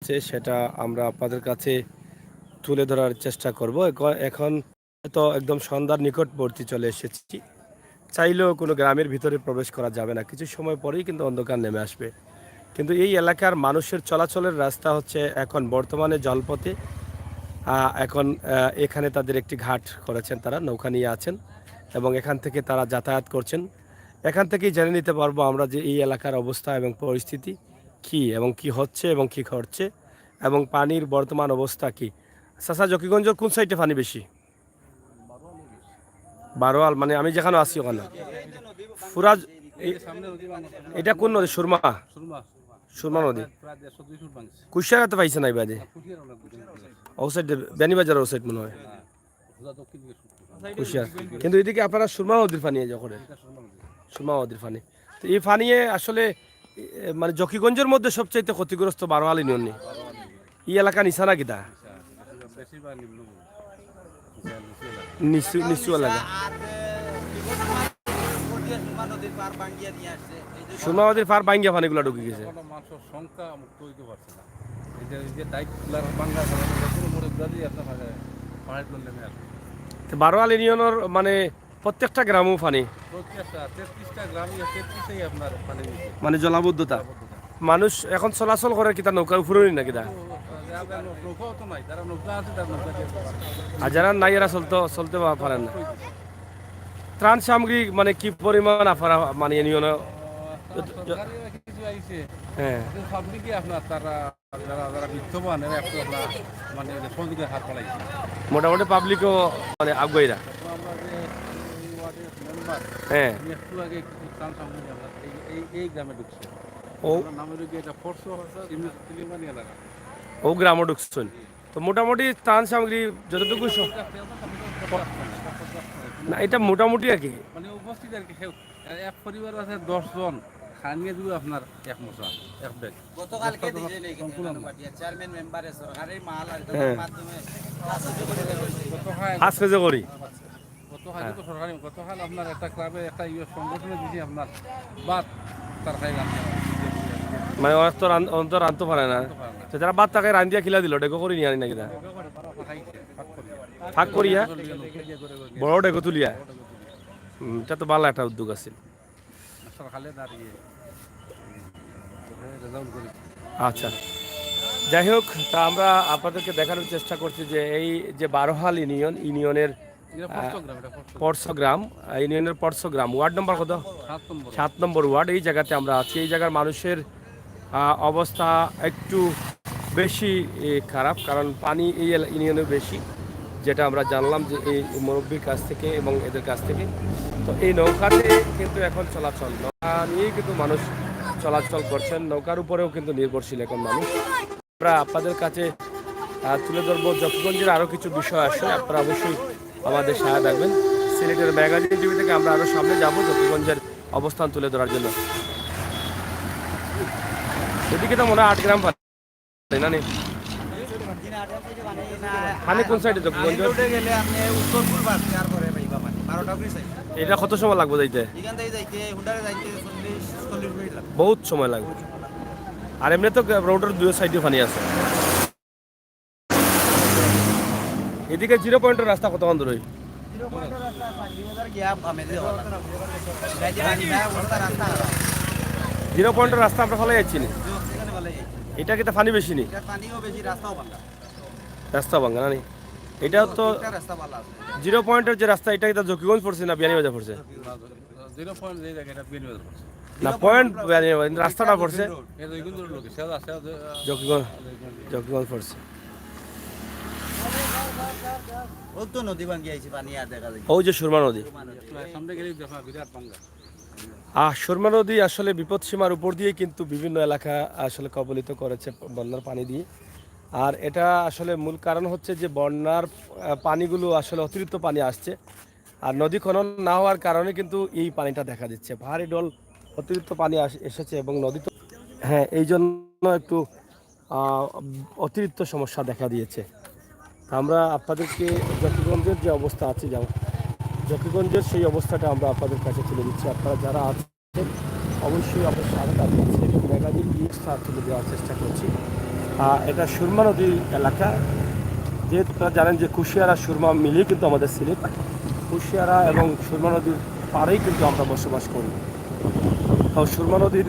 আছে সেটা আমরা আপনাদের কাছে তুলে ধরার চেষ্টা করব। এখন তো একদম সন্ধ্যার নিকটবর্তী চলে এসেছি, চাইলেও কোনো গ্রামের ভিতরে প্রবেশ করা যাবে না, কিছু সময় পরেই কিন্তু অন্ধকার নেমে আসবে। কিন্তু এই এলাকার মানুষের চলাচলের রাস্তা হচ্ছে এখন বর্তমানে জলপথে। এখন এখানে তাদের একটি ঘাট করেছেন, তারা নৌকা নিয়ে আছেন এবং এখান থেকে তারা যাতায়াত করছেন। এখান থেকেই জেনে নিতে পারবো আমরা যে এই এলাকার অবস্থা এবং পরিস্থিতি কি এবং কি হচ্ছে এবং কি ঘটছে এবং পানির বর্তমান অবস্থা কি। চাচা, জকিগঞ্জের কোন সাইডে পানি বেশি? বারোয়াল, মানে আমি যেখানে আছি ওখানে ফুরাজ। এটা কোন নদী? সুরমা? সুরমা নদী কুশিয়ারাতে পাইছে নাই বাদে ও সাইডে বেনিবাজার ও সাইড মনে হয় কুশিয়ার। কিন্তু এদিকে আপনারা সুরমা নদীর পানি যখন সুরমা নদীর পানি, তো এই পানিয়ে আসলে মানে জকিগঞ্জের মধ্যে সবচাইতে ক্ষতিগ্রস্ত বারোয়াল ইউনিয়ন। এই এলাকা নিশানা কিতা নিচু নিচু এলাকা। সুরমা নদীর পার ভাঙ্গিয়া পানিগুলো ঢুকে গেছে। বারোয়াল ইউনিয়নের মানে প্রত্যেকটা গ্রামও পানি, মানে জলাবদ্ধতা। মানুষ এখন চলাচল করে কিতা নৌকার উপরে না কিতা, আর যারা নাই এরা চলতে পারেন না। ত্রাণ সামগ্রী মানে কি পরিমাণ আপনারা মানে ইউনিয়নে? হ্যাঁ, মোটামুটি পাবলিকও মানে আগুয়াইরা। হ্যাঁ, ও গ্রামও ঢুকছেন, তো মোটামুটি ত্রাণ সামগ্রী যতটুকু না, এটা মোটামুটি আর কি মানে উপস্থিত আর কি। এক পরিবার আছে 10 জন, খানিয়ে দিব আপনার এক মশা এক ব্যাগ। গতকালকে দিয়েছে চেয়ারম্যান মেম্বারে সরকারি মাল আর মাধ্যমে আজকে যে করি গতকাল তো সরকারি, গতকাল আপনার একটা ক্লাবে একটা সংগঠনে দিয়েছি আপনার বাদ তার খাই মানে ওরা তো রান্ধতে পারে না, তো যারা বাদ তাকে রান্ধিয়া খিলা দিল ডেকো করি নিয়ে নাকি ফাঁক করিয়া বড় ডেকো তুলিয়া। এটা তো ভালো একটা উদ্যোগ আছে। আচ্ছা, যাই হোক, তা আমরা আপনাদেরকে দেখানোর চেষ্টা করছি যে এই যে বারোহাল ইউনিয়নের পরশো গ্রাম, ইউনিয়নের পরশো গ্রাম, ওয়ার্ড নম্বর কত? 7 নম্বর ওয়ার্ড। এই জায়গাতে আমরা আছি। এই জায়গার মানুষের অবস্থা একটু বেশি খারাপ, কারণ পানি এই ইউনিয়নে বেশি, যেটা আমরা জানলাম যে এই মুরব্বীর কাছ থেকে এবং এদের কাছ থেকে। তো এই নৌকাতে কিন্তু এখন চলাচল, নৌকা নিয়েই কিন্তু মানুষ চলাচল করছেন, নৌকার উপরেও কিন্তু নির্ভরশীল এখন মানুষ। আমরা আপনাদের কাছে তুলে ধরবো জকিগঞ্জের আরও কিছু বিষয় আসে, আপনারা অবশ্যই আমাদের সাহায্য রাখবেন। সিলেটের ম্যাগাজিন টিভি থেকে আমরা আরও সামনে যাব জকিগঞ্জের অবস্থান তুলে ধরার জন্য। এদিকে তো মনে হয় 8 গ্রাম পানি না নেই, পানি কোন সাইডে জকিগঞ্জ? এটা কত সময় লাগবে যাইতে? বহুত সময় লাগবে, আর এমনি তো রোডের 2 সাইডে পানি আছে। এদিকে 0 পয়েন্টের রাস্তা কতক্ষণ দূর? 0 পয়েন্টের রাস্তা আমরা ফলাই যাচ্ছি না, এটা কিন্তু পানি বেশি নেই, রাস্তা ভাঙ্গা না নেই। এটা তো 0 পয়েন্টের যে রাস্তা, এটা কিন্তু জকিগঞ্জ পড়ছে না বিয়ানীবাজার পড়ছে? না, পয়েন্ট রাস্তাটা পড়ছে জকিগঞ্জ পড়ছে। ওই যে সুরমা নদী, সুরমা নদী আসলে বিপদ সীমার উপর দিয়ে কিন্তু বিভিন্ন এলাকা আসলে কবলিত করেছে বন্যার পানি দিয়ে। আর এটা আসলে মূল কারণ হচ্ছে যে বন্যার পানিগুলো আসলে অতিরিক্ত পানি আসছে, আর নদী খনন না হওয়ার কারণে কিন্তু এই পানিটা দেখা দিচ্ছে। পাহাড়ি ডল অতিরিক্ত পানি এসেছে এবং নদী তো, হ্যাঁ, এই জন্য একটু অতিরিক্ত সমস্যা দেখা দিয়েছে। আমরা আপনাদেরকে জকিগঞ্জের যে অবস্থা আছে, যেমন জকিগঞ্জের সেই অবস্থাটা আমরা আপনাদের কাছে তুলে দিচ্ছি। আপনারা যারা আছেন অবশ্যই আপনার সাথে ম্যাগাজিন নিউজ তুলে দেওয়ার চেষ্টা করছি। এটা সুরমা নদী এলাকা। যেহেতু আপনারা জানেন যে কুশিয়ারা সুরমা মিলিয়ে কিন্তু আমাদের সিলেট, কুশিয়ারা এবং সুরমা নদীর পাড়েই কিন্তু আমরা বসবাস করি। তো সুরমা নদীর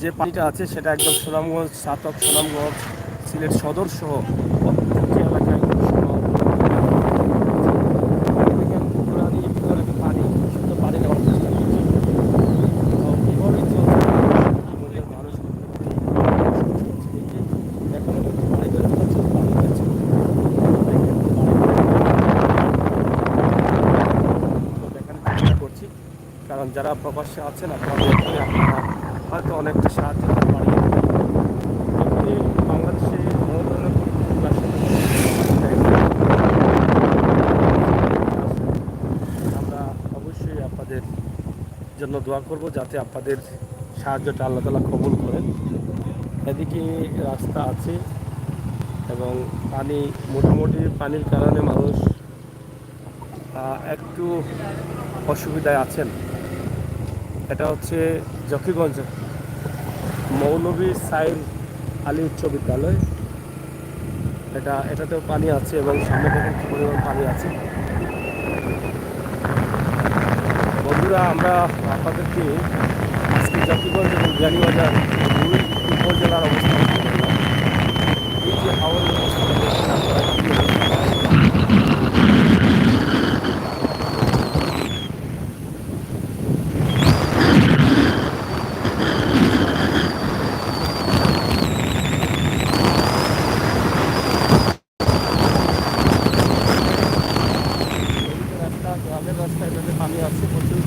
যে পানিটা আছে সেটা একদম সুনামগঞ্জ, সাতক, সুনামগঞ্জ, সিলেট সদর সহ প্রত্যেকটি এলাকায় পানি শুধু পানি নেওয়ার চেষ্টা করছি। এভাবেই চলছে আমাদের মানুষ এখনো কিন্তু পানি বের হচ্ছে, পানি বেরোচ্ছে। দেখানোর চেষ্টা করছি, কারণ যারা প্রবাসে আছেন আপনারা হয়তো অনেকটা সাহায্য করতে পারেন। যখনই বাংলাদেশে বড় ধরনের কোনো দুর্যোগ আসে, আমরা অবশ্যই আপনাদের জন্য দোয়া করব যাতে আপনাদের সাহায্যটা আল্লাহ তাআলা কবুল করেন। এদিকে রাস্তা আছে এবং পানি মোটামুটি পানির কারণে মানুষ একটু অসুবিধায় আছেন। এটা হচ্ছে জকিগঞ্জ মৌলভী সাইর আলী উচ্চ বিদ্যালয়। এটাতেও পানি আছে এবং সামনে দেখেন কি পরিমাণ পানি আছে। বন্ধুরা, আমরা আপনাদেরকে আজকে জকিগঞ্জ এবং বিয়ানীবাজার দুই উপজেলার অবস্থা বললাম। এই যে হাওরের অবস্থা দেখছেন আপনারা কি রাস্তা, গ্রামের রাস্তা, এটাতে পানি আছে প্রচুর।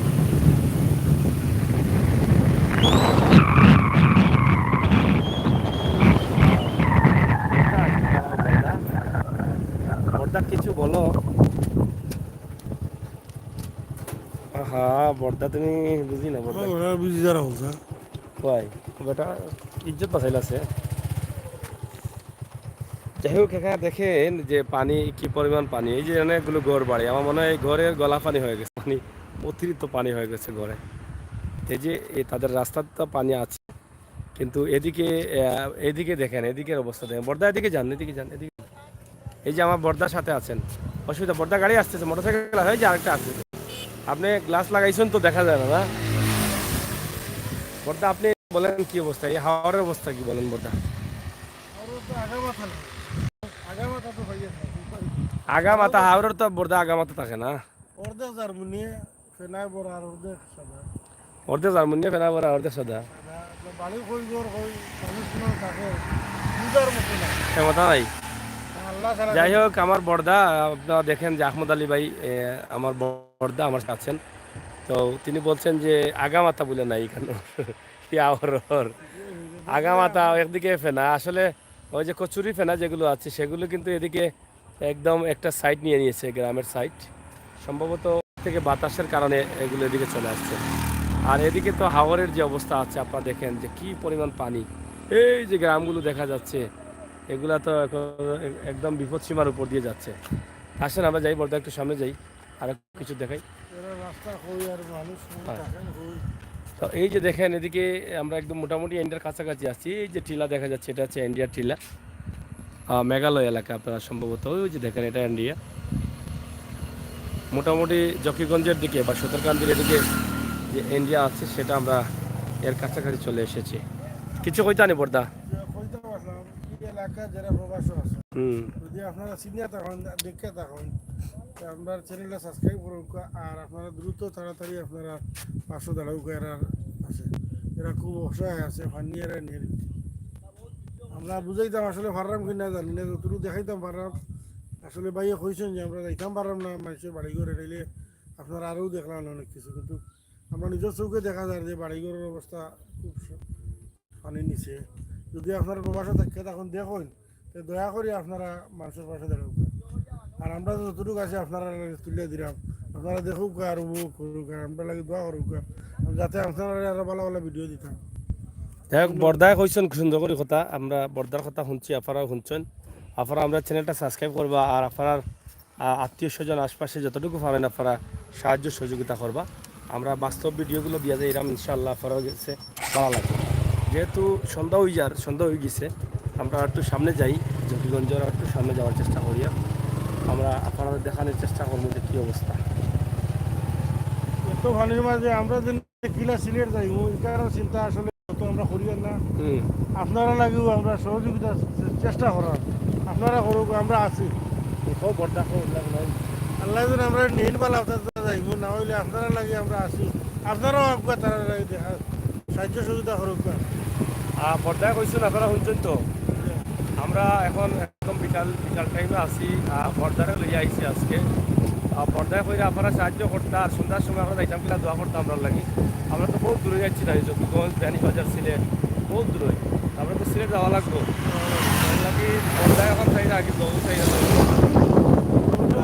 বর্দা কিছু বলো। হ্যাঁ বর্দা, তুমি বুঝি না বর্দা বুঝি যারা বলছে কয় বেটা ইজ্জত বাঁচাইল আছে। যাই হোক, এখানে দেখেন যে পানি কি পরিমাণ পানি। এই যে অনেকগুলো ঘর বাড়ি, আমার মনে হয় এই ঘরের গলা পানি হয়ে গেছে, পানি অতিরিক্ত পানি হয়ে গেছে ঘরে। এই যে তাদের রাস্তার তো পানি আছে, কিন্তু এদিকে দেখেন, এদিকের অবস্থা দেখেন। বর্দা এদিকে যান, এদিকে যান, এদিকে। এই যে আমার বর্দার সাথে আছেন, অসুবিধা, বর্দা গাড়ি আসতেছে, মোটরসাইকেল হয়ে যে আরেকটা আসতেছে। আপনি গ্লাস লাগাইছেন তো দেখা যায় না, না বর্দা? আপনি বলেন কি অবস্থা, এই হাওয়ারের অবস্থা কি বলেন বর্দা? আগা মাথা হাওড়ের তো বর্দা আগা মাথা থাকে না, অর্ধেক জার্মানি ফেনাই বড় আর অর্ধেক সাদা অর্ধেক জার্মানি ফেনা বড় অর্ধেক সাদা বাড়ি কই গর কই মানুষ কোনো থাকে বুঝার মতো না ক্ষমতা নাই। আল্লাহ ছাড়া যাই হোক, আমার বর্দা, আপনারা দেখেন যে আহমদ আলী ভাই, আমার বর্দা আমার সাথে আছেন। তো তিনি বলছেন যে আগামাথা বলে নাই কেন আগামাথা একদিকে ফেনা, আসলে ওই যে কচুরি ফেনা যেগুলো আছে সেগুলো কিন্তু এদিকে একদম একটা সাইড নিয়ে নিয়েছে, গ্রামের সাইড। সম্ভবত থেকে বাতাসের কারণে এগুলো এদিকে চলে আসছে। আর এদিকে তো হাওরের যে অবস্থা আছে আপনারা দেখেন যে কি পরিমাণ পানি। এই যে গ্রামগুলো দেখা যাচ্ছে, এগুলা তো একদম বিপদ সীমার উপর দিয়ে যাচ্ছে। আসেন আমরা যাই, বলতে একটু সামনে যাই, আর কিছু দেখাই। রাস্তা কই আর মানুষ থাকেন কই তো এই যে দেখেন, এদিকে আমরা একদম মোটামুটি ইন্ডিয়ার কাছাকাছি আছি। এই যে টিলা দেখা যাচ্ছে, এটা হচ্ছে ইন্ডিয়ার টিলা, মেঘালয় এলাকা আপনারা সম্ভবত। ওই যে দেখেন, এটা ইন্ডিয়া। মোটামুটি জকিগঞ্জের দিকে বা সতরকান্দির এদিকে যে ইন্ডিয়া আছে সেটা আমরা এর কাছাকাছি চলে এসেছি। কিছু কইতানি বর্দা? কইতে পারলাম এই এলাকা যারা প্রবাস আছে যদি আপনারা সিনিয়র তখন দেখে তখন আপনার চ্যানেলটা সাবস্ক্রাইব করুন আর আপনারা দ্রুত তাড়াতাড়ি আপনারা 500 দাঁড়াউকা এরা আছে, এরা খুব অসহায় আছে, ফান্নিয়ারা নিয়ে আমরা বুঝাইতাম আসলে পারলাম কিনা জানি না, যতটুকু দেখাইতাম পারলাম। আসলে ভাইয়া কইছেন যে আমরা যাইতাম পারলাম না মানুষের বাড়ি ঘরে এলে, আপনারা আরও দেখলাম অনেক কিছু, কিন্তু আমরা নিজের চোখে দেখা যায় যে বাড়িঘরের অবস্থা খুব পানির নিচে। যদি আপনারা প্রবাসে থাকে তখন দেখুন, তো দয়া করে আপনারা মানুষের পাশে দাঁড়ান। আর আমরা যতটুকু আছে আপনারা তুলে দিলাম, আপনারা দেখুক আর উপভোগ করুক, আর আমরা লাগে দোয়া করুক যাতে আপনারা আরো ভালো ভালো ভিডিও দিতাম। যাই হোক, বর্দায় কইছেন সুন্দর করে কথা, আমরা বর্দার কথা শুনছি, আপনারাও শুনছেন। আপনারা আমরা চ্যানেলটা সাবস্ক্রাইব করবা, আর আপনার আত্মীয় স্বজন আশপাশে যতটুকু পাবেন আপনারা সাহায্য সহযোগিতা করবা। আমরা বাস্তব ভিডিওগুলো দিয়ে যাই, এরকম ইনশাআল্লাহ আপনারাও গেছে ভালো লাগবে। যেহেতু সন্ধ্যা হয়ে গেছে, আমরা একটু সামনে যাই, জকিগঞ্জের একটু সামনে যাওয়ার চেষ্টা করি। আমরা আপনাদের দেখানোর চেষ্টা করবো যে কী অবস্থা। এত পানির মাঝে আমরা যেন কিলা সিলেট যাই ওই কারণে চিন্তা আসলে অত আমরা করিও না। আপনারা লাগেও আমরা সহযোগিতা চেষ্টা করার, আপনারা করুক, আমরা আছি। আল্লাহ যেন আমরা নীলবালা যাইব, না হইলে আপনারা লাগে আমরা আছি। আপনারাও আপনার তারা লাগে দেখা সাহায্য সুবিধা করুক। পর্দায় কইছেন আপনারা শুনছেন তো, আমরা এখন একদম বিকাল টাইমে আছি। পর্দারে লইয়া আইছি আজকে। পর্দায় কইরা আপনারা সাহায্য করতে, আর সন্ধ্যার সময় আমরা যাইতাম কিনা দোয়া করতাম আমরা লাগি। আমরা তো বহুত দূরে যাচ্ছি না, জকিগঞ্জ, বিয়ানীবাজার, সিলেট বহুত দূরে। আমরা তো সিলেট যাওয়া লাগবো লাগি। পর্দায় এখন চাই না, আগে দৌড় চাই না।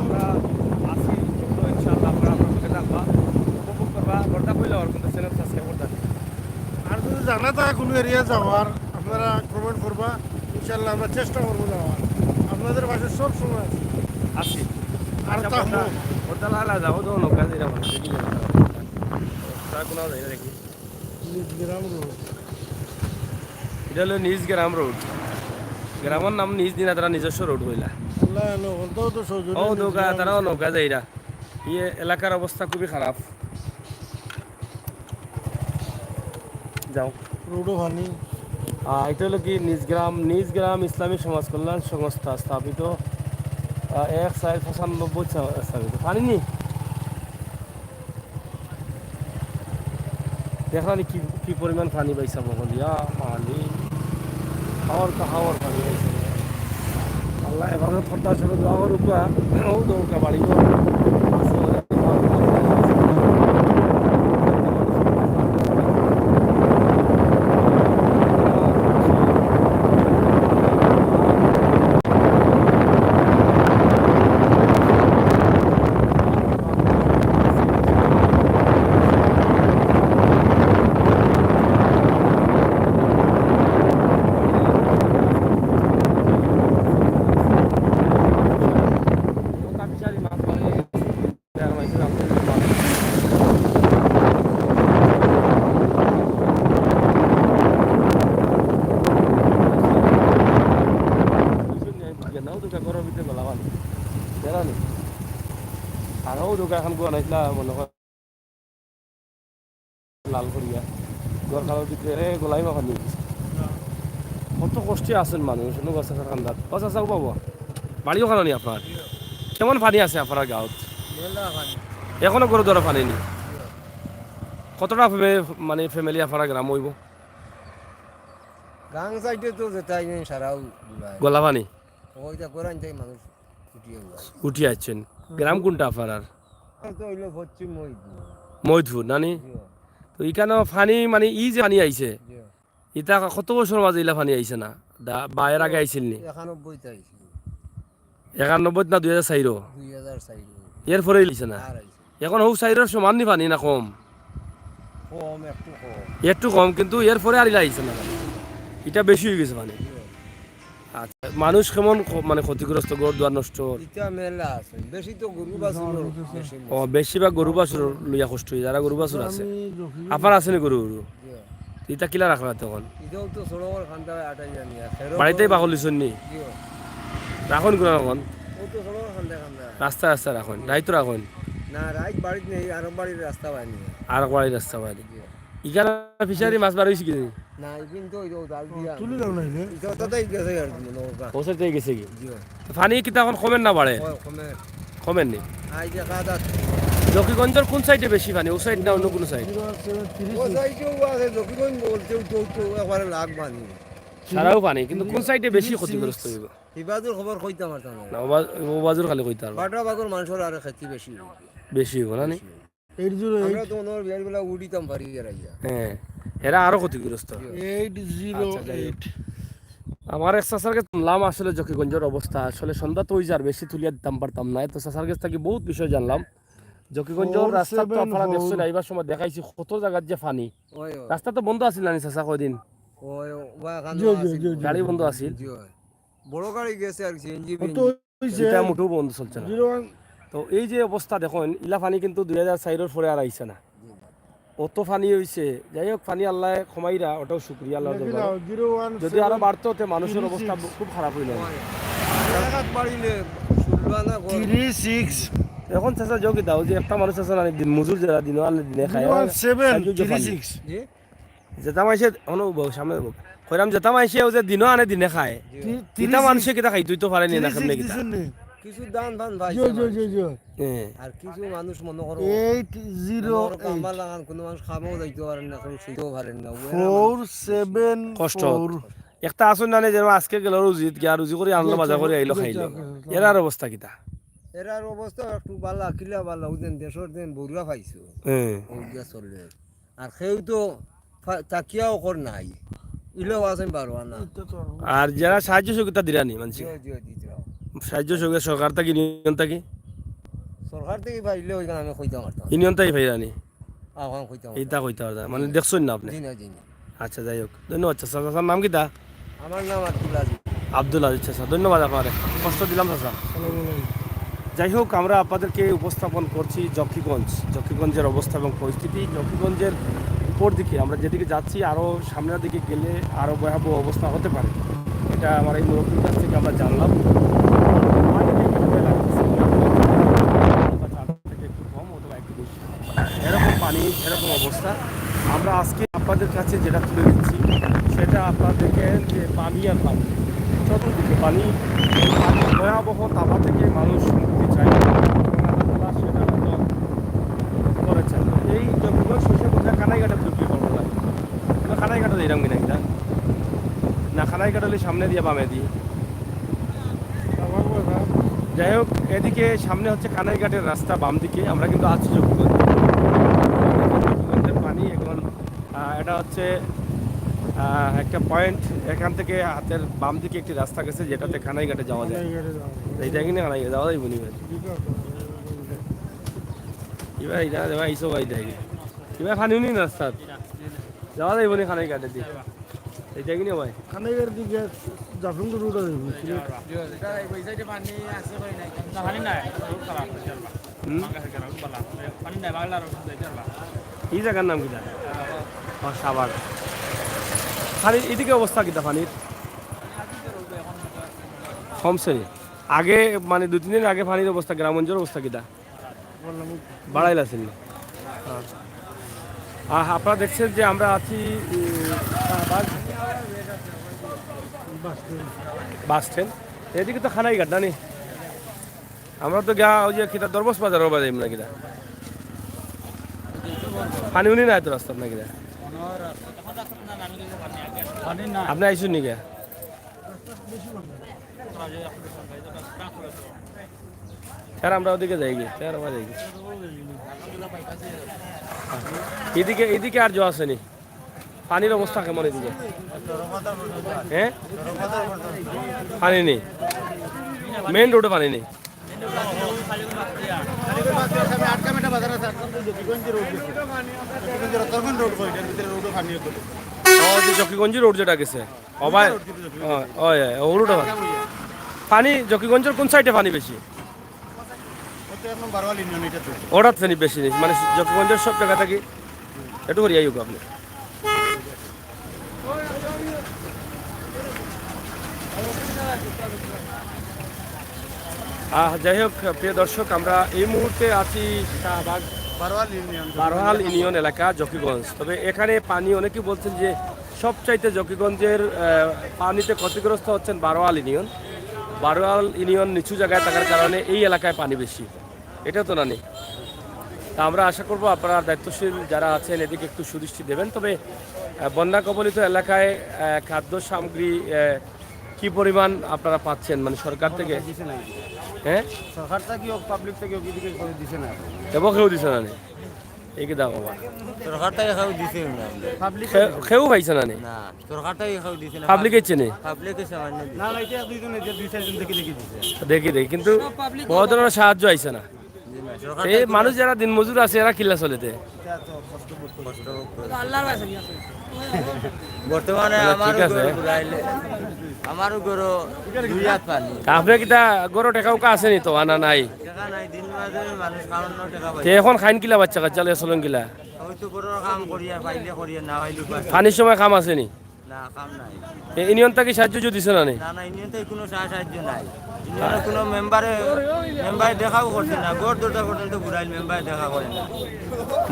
আমরা আসি তো ইনশাআল্লাহ আপনারা আপনার থাকবা, উপভোগ করবা। পর্দা কইলে আর কিন্তু চ্যানেল সাবস্ক্রাইব করতে। আর যদি জানা থাকে কোনো এরিয়া যাওয়ার, আপনারা কমেন্ট করবা, ইনশাল্লাহ আমরা চেষ্টা করবো যাওয়ার। আপনাদের পাশে সব সময় আছে। আসি আর আচ্ছা, থাকবো। পর্দা লাগলা যাবো তো নৌকা দিয়ে যাবো দেখি কোনো যাই না দেখি। গ্রাম রোড। এটা হলো নিজ গ্রাম রোড। গ্রামের নাম নিজ দিনা, তারা নিজস্ব রোড হইলা। আল্লাহ এলো, ওটাও তো সৌজন্য। ও নৌকা, তারাও নৌকা যাইরা। ইয়ে এলাকার অবস্থা খুবই খারাপ। যাও। রোডও ভানি। এটা হলো কি নিজ গ্রাম ইসলামী সমাজ কল্যাণ সংস্থা স্থাপিত ১/৯৫ স্থাপিত। পানি নি দেখলাম কি পরিমাণ পানি পাইছা মহলিয়া পানি হাওয়ার পানি পাইছে। আল্লাহ এভাবে ফর্দার সাথে যাওয়ার উপর ও নৌকা বাড়িব। আরও দোকান এখন গোয়া নাইছিলা মনে কর লাল করিয়া ঘর খাওয়ার ভিতরে গোলাই মাখা নিয়ে কত কষ্টে আছেন মানুষ গাছা ঠান্ডাত। গাছ চাও পাবো বাড়িও খানো নি আপনার? কেমন পানি আছে আপনার গাঁৱত? এখনো গরু ধরা পানি নি? কতটা মানে ফ্যামিলি আপনার গ্রাম হইব? গাং সাইডে তো যেটাই সারাও গলা পানি ওইটা করান তাই মানুষ উঠিয়ে উঠি আসছেন। গ্রাম কোনটা আপনার? তো হইলো পশ্চিম মৈদপুর নানি? তো এখানে পানি মানে যে পানি আইছে ইটা কত বছর মাঝে ইলা পানি আইছে না বা এর আগে আইছিল নি? 91 আইছিল। 91 না 2004? 2004 এর পরে আইছে না? এখন হৌ সাইডের সমান নি পানি না কম? কম একটু কম। একটু কম, কিন্তু এর পরে আর ইলা আইছে না, এটা বেশি হয়ে গেছে পানি। আচ্ছা, মানুষ কেমন মানে ক্ষতিগ্রস্ত? ঘর দুয়ার নষ্ট? এটা মেলা আছে, বেশি তো গরু বাছুর বেশি। ও বেশিরভাগ গরু বাছুর লইয়া কষ্ট হয়ে, যারা গরু বাছুর আছে। আপনার আছে নি গরু? এটা কিলা রাখলা তখন? এটাও তো সরোবর খান্তা আটাই জানি বাড়িতেই বাকল দিচ্ছেন নি? রাখুন কোন রাখুন? ও তো সরোবর খান্তা রাস্তা রাস্তা রাখুন, রাইতো রাখুন না, রাইত বাড়িতে নেই, আর বাড়ির রাস্তা বাইনি আর বাড়ির রাস্তা বাইরে। ইখানে ফিশারি মাছ বার হয়েছে কি? না কিন্তু ওই দাল দিয়া তুলি যাও না এনে। এটা তাই গেছে আর নৌকা পৌঁছাতে দিয়ে গেছে কি? পানি কিতা এখন কমেন না বাড়ে? কমে কমেন নি? আই যে কাদা জকিগঞ্জের কোন সাইডে বেশি পানি? ও সাইড না অন্য কোনো সাইড? ও সাইকেও আছে যখন বলতে তো একবারে লাগ বানি সারাও পানি, কিন্তু কোন সাইডে বেশি ক্ষতিগ্রস্ত হইব? ইবাদুর খবর কইতে পারতাম না ও বাজুর খালি কইতে পারবো বাটা বাগর মানুষের আর ক্ষতি বেশি বেশি হইব না নি? 808 আমরা তো ওনার বিয়ার বেলা উড়িতাম পারি রাইয়া। হ্যাঁ, এরা আরো ক্ষতিগ্রস্ত। 808 আমার এক চাচার কাছে শুনলাম আসলে জকিগঞ্জের অবস্থা। আসলে সন্ধ্যা তো ওই যার বেশি তুলিয়া দিতাম পারতাম না, তো চাচার কাছ থেকে বহুত বিষয় জানলাম। জকিগঞ্জের রাস্তা তো আপনারা দেখছেন, আইবার সময় দেখাইছি কত জায়গার যে পানি। ওই রাস্তা তো বন্ধ আছিল না চাচা কয়দিন? ওই ওয়া জি, জি, জি, জি। গাড়ি বন্ধ আছিল, বড় গাড়ি গেছে আর সিএনজি কত হইছে? এটা মোটেও বন্ধ চলছে না। 01 তো এই যে অবস্থা দেখুন, ইলা পানি কিন্তু 2004-এর পরে আর আইছে না। অত ফানি হয়েছে, যাই হোক ফানি আল্লাহ ক্ষমাইরা, ওটাও শুক্রিয়া আল্লাহ দরবারে। 01 যদি আরো বাড়তো তে মানুষের অবস্থা খুব খারাপ হইল। এলাকাত বাড়িলে সুলবানা গড় 36 এখন চাচা যোগী দাও যে একটা মানুষ আছে না দিন মজুর যারা দিন আনলে দিনে খায় 36 জি যেটা মাইসে অনুভব সামনে কইরাম যেটা মাইসে ও যে দিনও আনে দিনে খায় তিতা মানুষে কিতা খাই তুই তো পারেনি না কেমনে কিতা কিছু দান দান ভাই হ্যাঁ। আর কিছু মানুষ মনে করো 808 কামা লাগান কোনো মানুষ খামও যাইতে পারেন না কোনো শুইতেও পারেন না 474 কষ্ট একটা আসুন না যেন আজকে গেল রুজিত গিয়া রুজি করে আনলো বাজার করে আইলো খাইলো, এর আর অবস্থা কিতা? এরার অবস্থা একটু বালা কিলা বালা ওদের দেশের দিন বড়ুয়া পাইছো হ্যাঁ ওগুলা চললে আর সেও তো তাকিয়াও কর নাই ইলেও আছেন পারবা না আর যারা সাহায্য সহযোগিতা দিরানি মানুষ জিও জিও দিতে সাহায্য সহযোগিতা সরকার থেকে ইউনিয়ন থেকে সরকার থেকে পাইলে ওইখানে আমি কইতে পারতাম ইউনিয়ন থেকে ভাইরানি আহ্বান কইতে এইটা কইতে পারতা মানে দেখছেন না আপনি? জি না জি না আচ্ছা যাই হোক ধন্যবাদ চাচা। চাচার নাম কিতা? আমার নাম আব্দুল আজিজ আব্দুল আজিজ চাচা, ধন্যবাদ আপনারে, কষ্ট দিলাম চাচা। যাই হোক আমরা আপনাদেরকে উপস্থাপন করছি জকিগঞ্জের অবস্থা এবং পরিস্থিতি। জকিগঞ্জের উপর দিকে আমরা যেদিকে যাচ্ছি আরও সামনের দিকে গেলে আরও ভয়াবহ অবস্থা হতে পারে, এটা আমার এই মুরব্বীর কাছ থেকে আমরা জানলাম। একটু কম অথবা একটু বেশি এরকম পানি এরকম অবস্থা। আমরা আজকে আপনাদের কাছে যেটা তুলে দিচ্ছি সেটা আপনাদেরকে যে পানি আর পানি, চতুর্দিকে পানি, ভয়াবহ তাপা থেকে মানুষ মুক্তি চায়, আল্লাহ সেটা হয়তো করেছেন। এই জঙ্গল শস্য বোঝা কানাইঘাটে ঢুকিয়ে পড়বো না, কানাইঘাটে এরকম কিনা কিনা না, কানাইঘাট হলে সামনে দিয়ে বামে দিয়ে। যাই হোক এদিকে সামনে হচ্ছে কানাইঘাটের রাস্তা, বাম দিকে আমরা কিন্তু আছি জকিগঞ্জের পানি এখন। এটা হচ্ছে একটা পয়েন্ট, এখান থেকে হাতের বাম দিকে একটি রাস্তা গেছে যেটাতে কানাইঘাটে যাওয়া যায়। এইটা কিনে কানাইঘাটে যাওয়া যাইব নি এবার এইটা দেওয়া এইসব আই দেখি এবার খানি নি রাস্তা যাওয়া যাইব নি কানাইঘাটে দিয়ে, এইটা কিনে ভাই খানাইয়ের দিকে জাফলং রোড আছে এই জায়গার নাম কিনা? সাবাগ। পানির এদিকে অবস্থা কিতা পানির? কমছে নি? আগে মানে 2-3 দিন আগে পানির অবস্থা, গ্রামগঞ্জের অবস্থা কিতা? বাড়াইলাছেন না? আপনারা দেখছেন যে আমরা আছি বাস স্ট্যান্ড, এদিকে তো খানাইঘাট না নি, আমরা তো গা ওই যে কিতা দরবস বাজার ওবা যাইম না কিতা, পানি উনি নাই তো রাস্তা না কিতা? আপনি আইসুন নি কে? স্যার আমরা ওদিকে যাই গে, স্যার আমরা যাই গে। এদিকে এদিকে আর জো আসেনি, পানির অবস্থা কেমন এদিকে? হ্যাঁ পানি নেই, মেন রোডে পানি নেই। জকিগঞ্জের রোড যেটা গেছে ওরুটা পানি, জকিগঞ্জের কোন সাইডে পানি বেশি? ওটার পানি বেশি নেই মানে জকিগঞ্জের সব জায়গা থেকে একটু করি আইব আপনি। যাই হোক প্রিয় দর্শক, আমরা এই মুহূর্তে আছি শাহবাগ বারোহাল ইউনিয়ন এলাকা জকিগঞ্জ। তবে এখানে পানি অনেকেই বলছেন যে সবচাইতে জকিগঞ্জের পানিতে ক্ষতিগ্রস্ত হচ্ছেন বারোহাল ইউনিয়ন। বারোহাল ইউনিয়ন নিচু জায়গায় থাকার কারণে এই এলাকায় পানি বেশি, এটা তো না নেই। তা আমরা আশা করব আপনারা দায়িত্বশীল যারা আছেন এদিকে একটু সুদৃষ্টি দেবেন। তবে বন্যা কবলিত এলাকায় খাদ্য সামগ্রী কি পরিমাণ আপনারা পাচ্ছেন মানে সরকার থেকে? হ্যাঁ সরকার থেকে পাবলিক থেকে দিছে না, এবং কেউ দিছে না এই কি দাও বাবা, সরকার থেকে খাও দিছে না কেউ পাইছে না না সরকার থেকে খাও দিছে না পাবলিক এসছে নেই পাবলিকে সামান্য না না এটা দুইজন এই যে 2-4 জন দেখি দিছে দেখি কিন্তু বহু ধরনের সাহায্য আইছে না। এই মানুষ যারা দিন মজুর আছে এরা কিল্লা চলেতে বর্তমানে ঠিক আছে। আমারও গরো দুই হাত পানি আপনি কিটা গরো টেকা উকা আছে নি তো আনা নাই টাকা নাই দিন মাঝে মানুষ খাওয়ানোর টাকা তে এখন খাইন কিলা বাচ্চা কাচ্চা চলেন কিলা ওই ওই তো বড় কাম করিয়া পাইলে করিয়া না পাইলে পানির সময় কাম আসেনি না কাম নাই ইউনিয়ন থেকে সাহায্য যদি দিছে না নি? না ইউনিয়ন থেকে কোনো সাহায্য নাই ইউনিয়নের কোনো মেম্বারে দেখাও করছে না গোর দরজা পর্যন্ত ঘুরাইল মেম্বারে দেখা করে না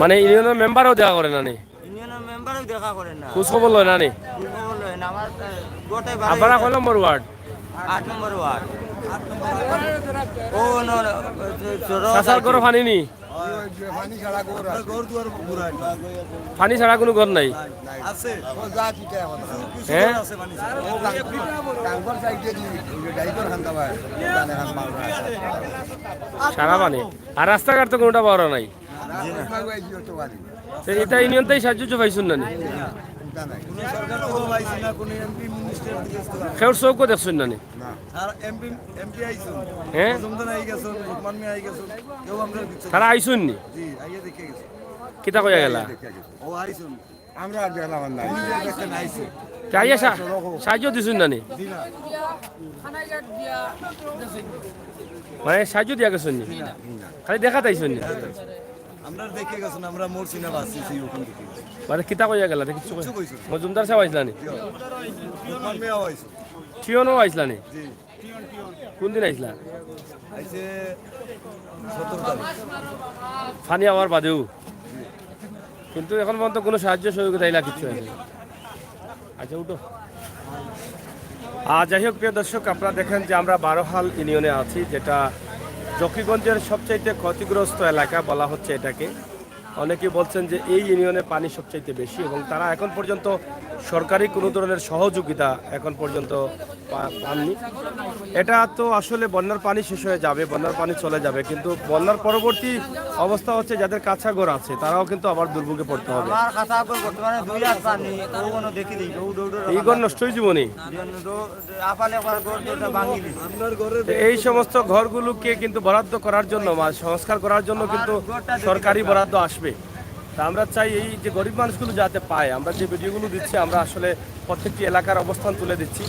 মানে ইউনিয়নের মেম্বারও দেখা করে না নি? ইউনিয়নের মেম্বারও দেখা করে না খোঁজ খবর লয় না নি? খবর লয় না আমার গোটাই আপনারা কয় নম্বর ওয়ার্ড? 8 নম্বর ওয়ার্ড ও নো চাষার ঘরও পানি নি? পানি ছাড়া কোনো ঘর নাই? হ্যাঁ সারা পানি আর রাস্তাঘাট তো কোনোটা বড় নাই। তো এটা ইউনিয়ন থেকে সাহায্য পাইছুন না নি? খেউর চৌকো দেখছুন না নি? হ্যাঁ তারা আইসুন নি? কিতা কইয়া গেলা? আমরা আর গেলাম নাই চাইয়া সাহায্য দিছুন না নি? মানে সাহায্য দিয়া গেছুন নি? খালি দেখা তাইছুন নি? আমরা দেখে গেছেন আমরা মোর সিনেমা বাসছি ওখান থেকে মানে কিতা কইয়া গেলা দেখি কিছু কইছো মজুমদার সাহেব আইসলা নি? লোকমান মেয়া হইছে টিয়নও আইসলা নি? জি কোন দিন আইসলা? আইছে 17 তারিখ ফানি আমার বাদেও কিন্তু এখন পর্যন্ত কোনো সাহায্য সহযোগিতা এলা কিছু আছে? আচ্ছা উঠো। যাই হোক প্রিয় দর্শক, আপনারা দেখেন যে আমরা বারোহাল ইউনিয়নে আছি, যেটা জকিগঞ্জের সবচাইতে ক্ষতিগ্রস্ত এলাকা বলা হচ্ছে এটাকে। অনেকেই বলছেন যে এই ইউনিয়নে পানি সবচাইতে বেশি এবং তারা এখন পর্যন্ত সরকারি কোনো ধরনের সহযোগিতা এখন পর্যন্ত পাননি। এটা তো আসলে বন্যার পানি শেষ হয়ে যাবে, বন্যার পানি চলে যাবে, কিন্তু বন্যার পরবর্তী অবস্থা হচ্ছে যাদের কাঁচা ঘর আছে তারাও কিন্তু আবার দুর্ভোগে পড়তে হবে। আমার কাঁচা ঘর বর্তমানে 2 হাত পানি ও কোনো দেখি দিই এই ঘর নষ্ট হয়ে জীবনী আপালে ঘর দরজা ভাঙি দিই আপনার ঘরে এই সমস্ত ঘরগুলোকে কিন্তু বরাদ্দ করার জন্য বা সংস্কার করার জন্য কিন্তু সরকারি বরাদ্দ আসবে। তা আমরা চাই এই যে গরিব মানুষগুলো যাতে পায়, আমরা যে ভিডিওগুলো দিচ্ছি আমরা আসলে প্রত্যেকটি এলাকার অবস্থান তুলে দিচ্ছি।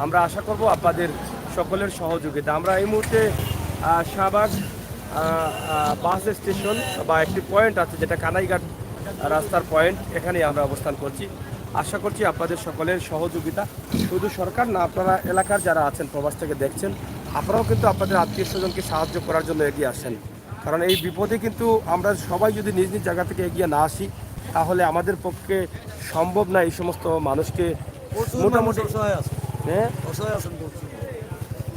আমরা আশা করব আপনাদের সকলের সহযোগিতা। আমরা এই মুহূর্তে শাহবাগ বাস স্টেশন বা একটি পয়েন্ট আছে যেটা কানাইঘাট রাস্তার পয়েন্ট, এখানেই আমরা অবস্থান করছি। আশা করছি আপনাদের সকলের সহযোগিতা, শুধু সরকার না, আপনারা এলাকার যারা আছেন প্রবাস থেকে দেখছেন, আপনারাও কিন্তু আপনাদের আত্মীয় স্বজনকে সাহায্য করার জন্য এগিয়ে আসেন। কারণ এই বিপদে কিন্তু আমরা সবাই যদি নিজ নিজ জায়গা থেকে এগিয়ে না আসি তাহলে আমাদের পক্ষে সম্ভব না এই সমস্ত মানুষকে মোটামুটি হ্যাঁ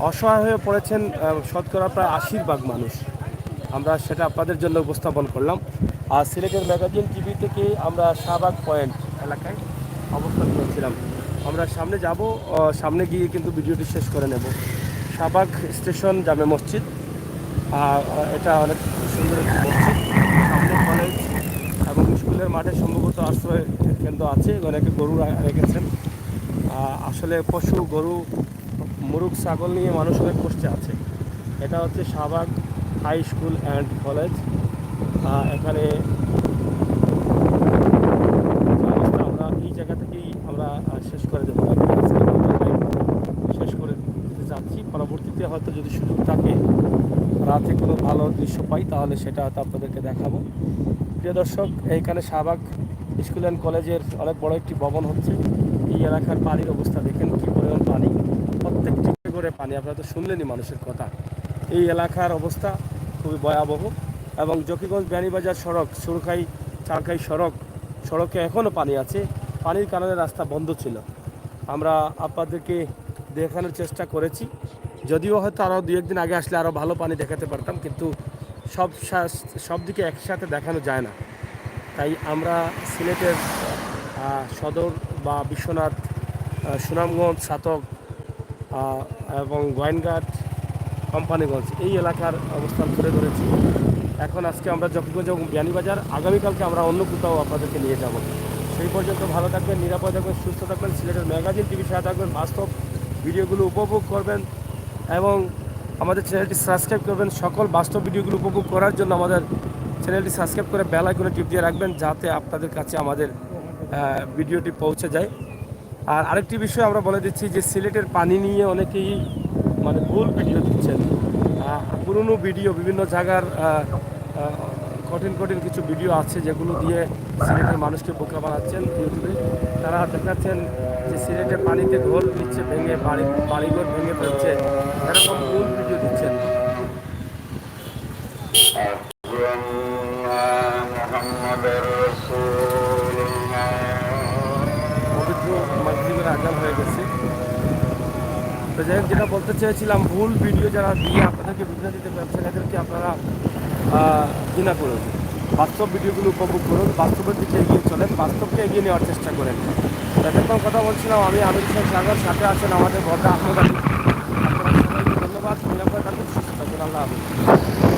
অসহায় হয়ে পড়েছেন শতকরা প্রায় 80% মানুষ। আমরা সেটা আপনাদের জন্য উপস্থাপন করলাম। আর সিলেটের ম্যাগাজিন টিভি থেকে আমরা শাহবাগ পয়েন্ট এলাকায় অবস্থান করছিলাম। আমরা সামনে যাব, সামনে গিয়ে কিন্তু ভিডিওটি শেষ করে নেব। শাহবাগ স্টেশন জামে মসজিদ, এটা অনেক সুন্দর একটি মসজিদ, সামনে কলেজ এবং স্কুলের মাঠে সম্ভবত আশ্রয় কেন্দ্র আছে, অনেকে গরু রেখেছেন। আসলে পশু, গরু, মুরগ, ছাগল নিয়ে মানুষ অনেক কষ্টে আছে। এটা হচ্ছে Shahbag high school and college. এখানে আমরা এই জায়গা থেকেই আমরা শেষ করে দেবো, শেষ করে দিতে চাচ্ছি। পরবর্তীতে হয়তো যদি সুযোগ থাকে, রাতে কোনো ভালো দৃশ্য পাই, তাহলে সেটা হয়তো আপনাদেরকে দেখাবো। প্রিয় দর্শক, এইখানে শাহবাগ স্কুল অ্যান্ড কলেজের অনেক বড় একটি ভবন হচ্ছে। এই এলাকার পানির অবস্থা দেখেন, কী পরিমাণ পানি, প্রত্যেকটি করে পানি। আপনারা তো শুনলেনই মানুষের কথা। এই এলাকার অবস্থা খুবই ভয়াবহ এবং জকিগঞ্জ বিয়ানীবাজার সড়ক, সুরখাই চারখাই সড়কে এখনও পানি আছে। পানির কারণে রাস্তা বন্ধ ছিল। আমরা আপনাদেরকে দেখানোর চেষ্টা করেছি, যদিও হয়তো আরও 2-1 দিন আগে আসলে আরও ভালো পানি দেখাতে পারতাম, কিন্তু সব দিকে একসাথে দেখানো যায় না। তাই আমরা সিলেটের সদর বা বিশ্বনাথ, সুনামগঞ্জ, ছাতক এবং গোয়াইনঘাট, কোম্পানিগঞ্জ এই এলাকার অবস্থান তুলে ধরেছি। এখন আজকে আমরা জকিগঞ্জ এবং বিয়ানীবাজার, আগামীকালকে আমরা অন্য কোথাও আপনাদেরকে নিয়ে যাব। সেই পর্যন্ত ভালো থাকবেন, নিরাপদ থাকবেন, সুস্থ থাকবেন। সিলেটের ম্যাগাজিন টিভির সাথে থাকবেন, বাস্তব ভিডিওগুলো উপভোগ করবেন এবং আমাদের চ্যানেলটি সাবস্ক্রাইব করবেন। সকল বাস্তব ভিডিওগুলো উপভোগ করার জন্য আমাদের চ্যানেলটি সাবস্ক্রাইব করে বেল আইকনে টিপ দিয়ে রাখবেন, যাতে আপনাদের কাছে আমাদের ভিডিওটি পৌঁছে যায়। আর আরেকটি বিষয় আমরা বলে দিচ্ছি যে সিলেটের পানি নিয়ে অনেকেই ভুল ভিডিও দিচ্ছেন। পুরনো ভিডিও, বিভিন্ন জায়গার কঠিন কঠিন কিছু ভিডিও আছে যেগুলো দিয়ে সিলেটের মানুষকে বোকা বানাচ্ছেন ইউটিউবে। তারা দেখাচ্ছেন যে সিলেটে পানিতে ঘোল দিচ্ছে, ভেঙে বাড়িঘর ভেঙে ফেলছে, এরকম ভুল ভিডিও দিচ্ছেন। পবিত্র মাগরিবের আজান হয়ে গেছে। তো যাই হোক, যেটা বলতে চেয়েছিলাম, ভুল ভিডিও যারা দিয়ে আপনাদেরকে বিভ্রান্তি দিতে পারছেন এদেরকে আপনারা ঘৃণা করুন। বাস্তব ভিডিওগুলো উপভোগ করুন, বাস্তবের দিকে এগিয়ে চলেন, বাস্তবকে এগিয়ে নেওয়ার চেষ্টা করেন। এতক্ষণ কথা বলছিলাম আমি আমির হোসেন সাগর, সাথে আছেন আমাদের বড় আহমেদ আলী। আপনারা সবাইকে ধন্যবাদ। নিরাপদ থাকুন, সুস্থ থাকুন। আল্লাহ হাফেজ।